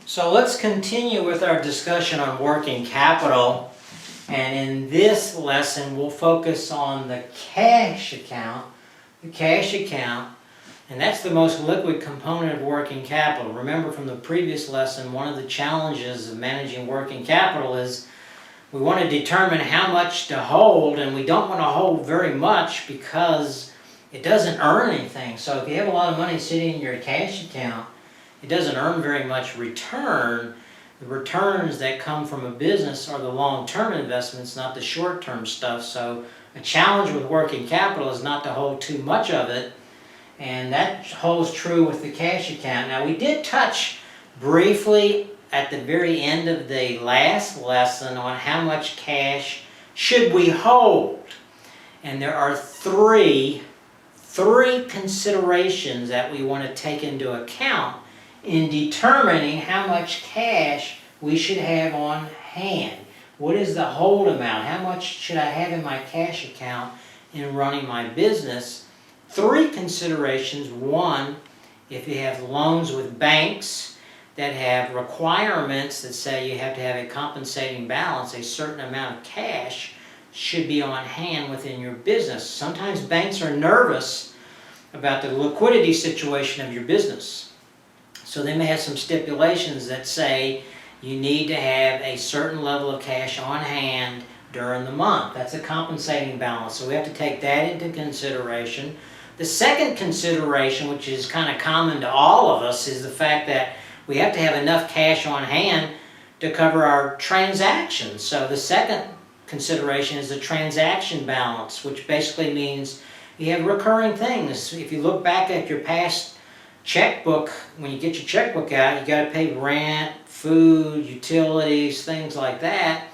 So let's continue with our discussion on working capital. And in this lesson, we'll focus on the cash account. The cash account, and that's the most liquid component of working capital. Remember from the previous lesson, one of the challenges of managing working capital is we want to determine how much to hold, and we don't want to hold very much because it doesn't earn anything. So if you have a lot of money sitting in your cash account, it doesn't earn very much return. The returns that come from a business are the long-term investments, not the short-term stuff. So a challenge with working capital is not to hold too much of it, and that holds true with the cash account. Now, we did touch briefly at the very end of the last lesson on how much cash should we hold. And there are three considerations that we want to take into account in determining how much cash we should have on hand. What is the hold amount? How much should I have in my cash account in running my business? Three considerations. One, if you have loans with banks that have requirements that say you have to have a compensating balance, a certain amount of cash should be on hand within your business. Sometimes banks are nervous about the liquidity situation of your business. So they may have some stipulations that say you need to have a certain level of cash on hand during the month. That's a compensating balance. So we have to take that into consideration. The second consideration, which is kind of common to all of us, is the fact that we have to have enough cash on hand to cover our transactions. So the second consideration is the transaction balance, which basically means you have recurring things. If you look back at your past checkbook, when you get your checkbook out, you got to pay rent, food, utilities, things like that.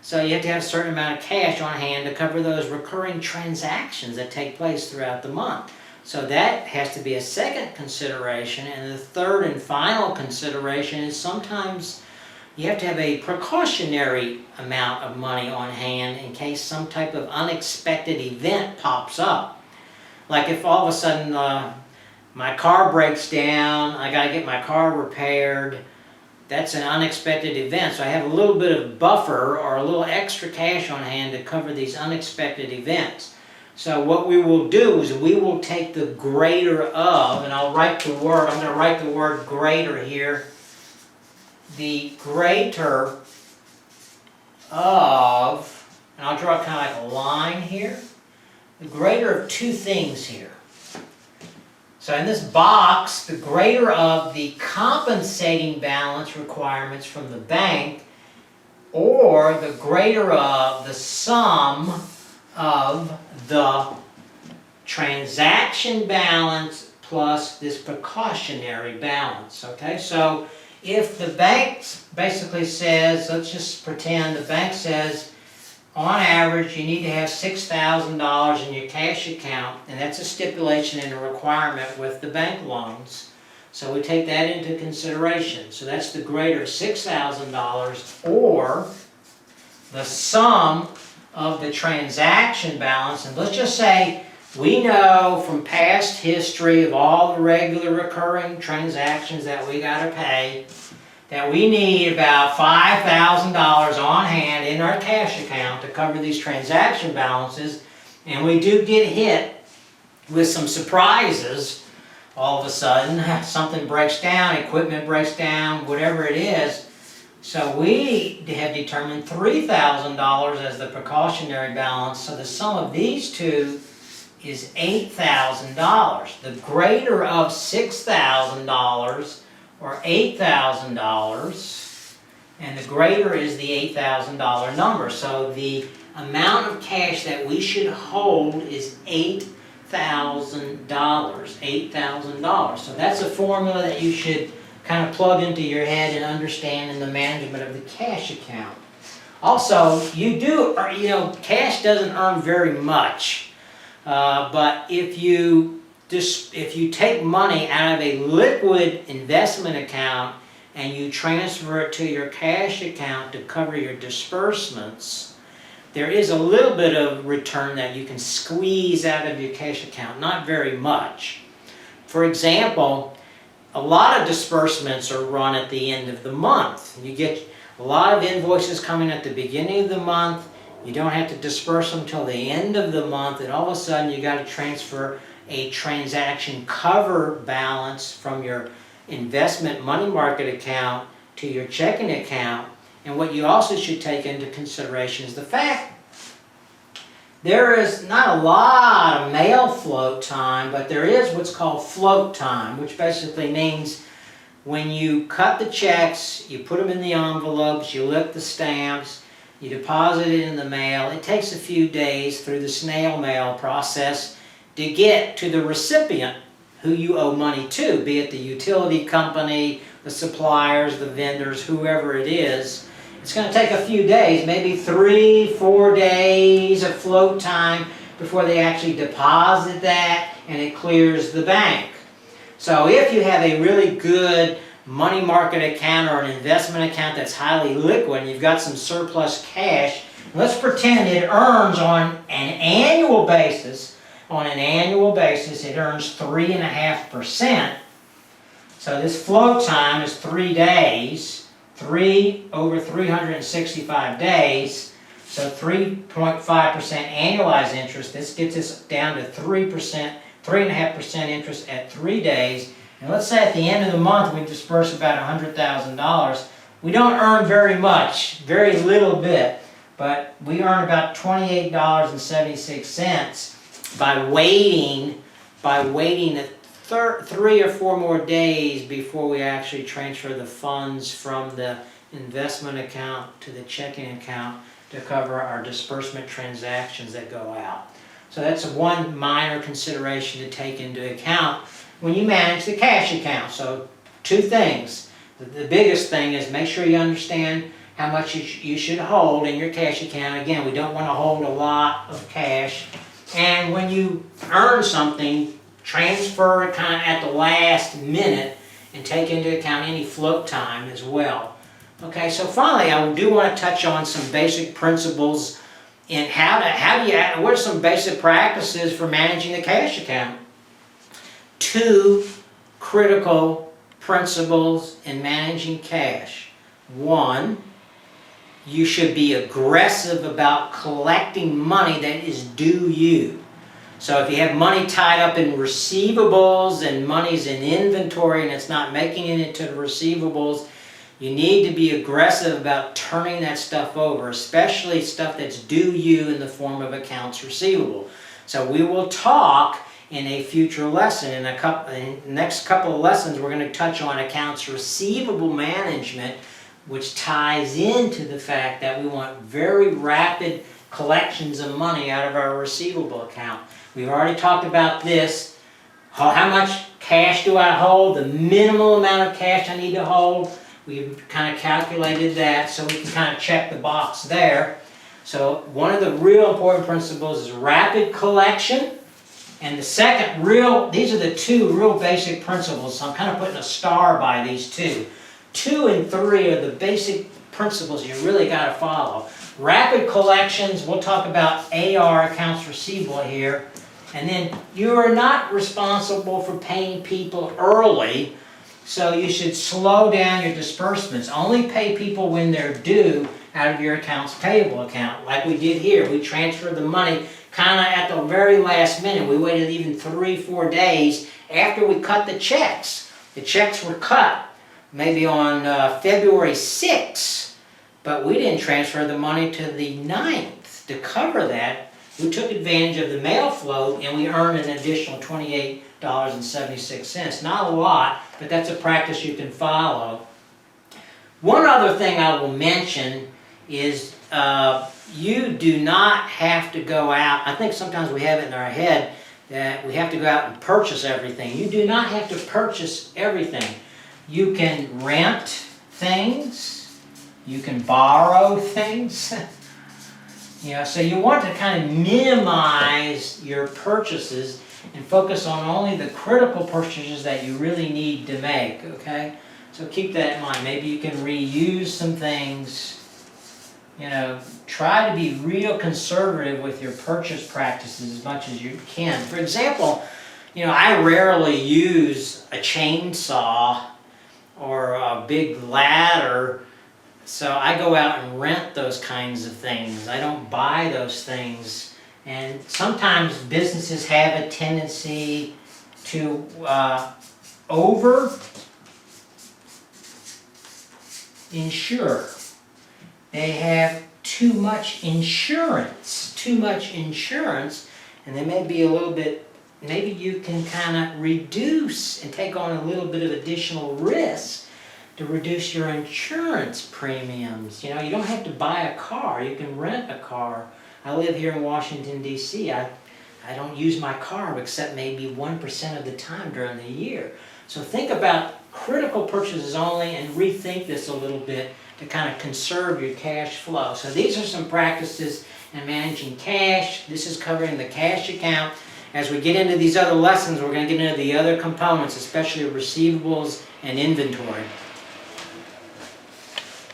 So you have to have a certain amount of cash on hand to cover those recurring transactions that take place throughout the month. So that has to be a second consideration. And the third and final consideration is sometimes you have to have a precautionary amount of money on hand in case some type of unexpected event pops up. Like if all of a sudden my car breaks down, I got to get my car repaired. That's an unexpected event. So I have a little bit of buffer or a little extra cash on hand to cover these unexpected events. So what we will do is we will take the greater of, and I'll write the word, I'm going to write the word greater here. The greater of, and I'll draw kind of like a line here. The greater of two things here. So in this box, the greater of the compensating balance requirements from the bank, or the greater of the sum of the transaction balance plus this precautionary balance. Okay, so if the bank basically says, let's just pretend the bank says, on average, you need to have $6,000 in your cash account, and that's a stipulation and a requirement with the bank loans. So we take that into consideration. So that's the greater of $6,000 or the sum of the transaction balance. And let's just say we know from past history of all the regular recurring transactions that we got to pay that we need about $5,000 on hand in our cash account to cover these transaction balances. And we do get hit with some surprises. All of a sudden, something breaks down, equipment breaks down, whatever it is. So we have determined $3,000 as the precautionary balance. So the sum of these two is $8,000. The greater of $6,000 or $8,000, and the greater is the $8,000 number. So the amount of cash that we should hold is $8,000. $8,000. So that's a formula that you should kind of plug into your head and understand in the management of the cash account. Also, cash doesn't earn very much, but if you take money out of a liquid investment account and you transfer it to your cash account to cover your disbursements, there is a little bit of return that you can squeeze out of your cash account, not very much. For example, a lot of disbursements are run at the end of the month. You get a lot of invoices coming at the beginning of the month. You don't have to disperse them till the end of the month, and all of a sudden you got to transfer a transaction cover balance from your investment money market account to your checking account. And what you also should take into consideration is the fact there is not a lot of mail float time, but there is what's called float time, which basically means when you cut the checks, you put them in the envelopes, you lick the stamps, you deposit it in the mail. It takes a few days through the snail mail process to get to the recipient who you owe money to, be it the utility company, the suppliers, the vendors, whoever it is. It's going to take a few days, maybe 3-4 days of float time before they actually deposit that and it clears the bank. So if you have a really good money market account or an investment account that's highly liquid and you've got some surplus cash, let's pretend it earns on an annual basis. On an annual basis, it earns 3.5%. So this float time is 3 days. 3 over 365 days, so 3.5% annualized interest. This gets us down to 3.5% interest at 3 days. And let's say at the end of the month we disperse about $100,000. We don't earn very much, very little bit, but we earn about $28.76 by waiting 3 or 4 more days before we actually transfer the funds from the investment account to the checking account to cover our disbursement transactions that go out. So that's one minor consideration to take into account when you manage the cash account. So 2 things. The biggest thing is make sure you understand how much you should hold in your cash account. Again, we don't want to hold a lot of cash. And when you earn something, transfer it kind of at the last minute and take into account any float time as well. Okay, so finally I do want to touch on some basic principles in what are some basic practices for managing the cash account. 2 critical principles in managing cash. 1, you should be aggressive about collecting money that is due you. So if you have money tied up in receivables and money's in inventory and it's not making it into the receivables, you need to be aggressive about turning that stuff over, especially stuff that's due you in the form of accounts receivable. So we will talk in a future lesson. In the next couple of lessons, we're going to touch on accounts receivable management, which ties into the fact that we want very rapid collections of money out of our receivable account. We've already talked about this. How much cash do I hold? The minimal amount of cash I need to hold. We've kind of calculated that, so we can kind of check the box there. So one of the real important principles is rapid collection. And the second these are the 2 real basic principles. So I'm kind of putting a star by these 2. 2 and 3 are the basic principles you really got to follow. Rapid collections, we'll talk about AR, accounts receivable here. And then you are not responsible for paying people early, so you should slow down your disbursements. Only pay people when they're due out of your accounts payable account, like we did here. We transferred the money kind of at the very last minute. We waited even 3-4 days after we cut the checks. The checks were cut maybe on February 6th, but we didn't transfer the money to the 9th. To cover that, we took advantage of the mail float and we earned an additional $28.76. Not a lot, but that's a practice you can follow. One other thing I will mention is you do not have to go out. I think sometimes we have it in our head that we have to go out and purchase everything. You do not have to purchase everything. You can rent things. You can borrow things. So you want to kind of minimize your purchases and focus on only the critical purchases that you really need to make, okay? So keep that in mind. Maybe you can reuse some things. Try to be real conservative with your purchase practices as much as you can. For example, You know, I rarely use a chainsaw or a big ladder, so I go out and rent those kinds of things. I don't buy those things. And sometimes businesses have a tendency to over insure. They have too much insurance, and they may be a little bit, maybe you can kind of reduce and take on a little bit of additional risk to reduce your insurance premiums. You know, you don't have to buy a car, you can rent a car. I live here in Washington, D.C. I don't use my car except maybe 1% of the time during the year. So think about critical purchases only and rethink this a little bit to kind of conserve your cash flow. So these are some practices in managing cash. This is covering the cash account. As we get into these other lessons, we're going to get into the other components, especially receivables and inventory.